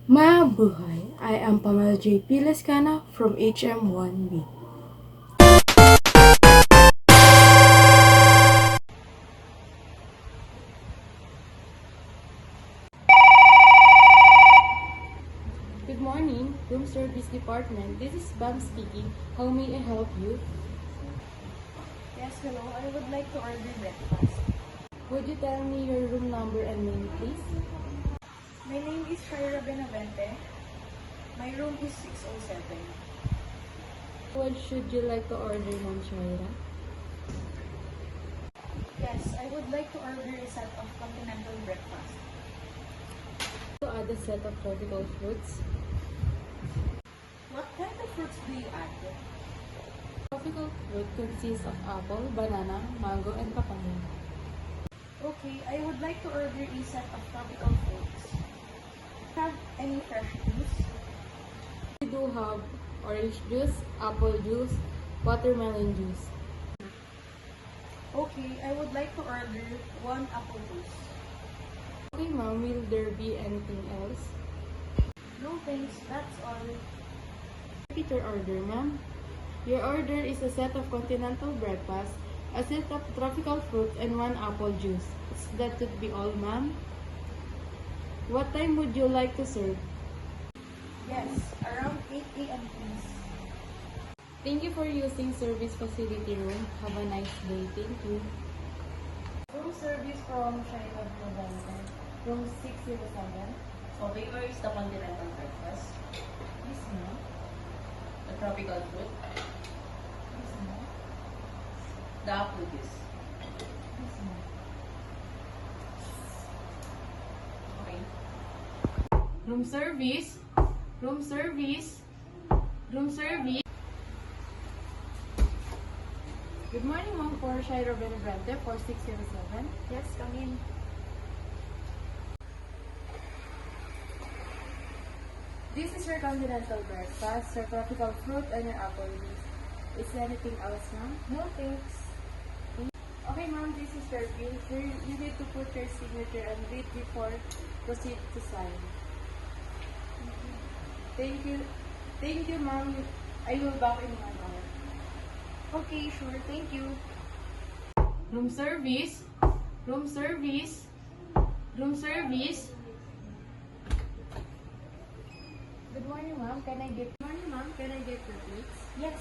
Mabuhay! I am Pamela J. Pilescana from HM1B. Good morning, Room Service Department. This is Bam speaking. How may I help you? Yes, hello. I would like to order breakfast. Would you tell me your room number and name, please? My name is Shaira Benavente. My room is 607. What should you like to order, Ma'am Shaira? Yes, I would like to order a set of continental breakfast. To add a set of tropical fruits. What kind of fruits do you add? Tropical fruit consists of apple, banana, mango, and papaya. Okay, I would like to order a set of tropical fruits. Have any fresh juice? We do have orange juice, apple juice, watermelon juice. Okay, I would like to order one apple juice. Okay, ma'am, will there be anything else? No thanks, that's all. Repeat your order, ma'am. Your order is a set of continental breakfast, a set of tropical fruits, and one apple juice. That should be all, ma'am. What time would you like to serve? Yes, around 8 a.m. please. Thank you for using service facility room. Have a nice day. Thank you. Room service from Shaira Benavente. Room 607. Okay, where is the continental breakfast? Yes, ma'am. The tropical fruit? Yes, ma'am. The apple juice? Yes, ma'am. Okay. Room service. Room service. Room service. Good morning, ma'am, for Shaira Benavente, 4607. Yes, come in. This is your continental breakfast, your tropical fruit, and your apple juice. Is there anything else, ma'am? No thanks. Okay, ma'am, this is your bill. Here, you need to put your signature and read before proceed to sign. Thank you. Thank you, ma'am. I will back in 1 hour. Okay, sure. Thank you. Room service. Room service. Room service. Good morning, ma'am. Can I get your plates? Yes.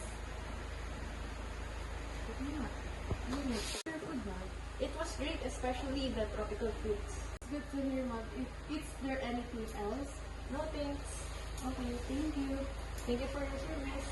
Your food, ma'am. It was great, especially the tropical fruits. It's good to hear, ma'am. Is there anything else? No thanks. Okay, thank you. Thank you for your service.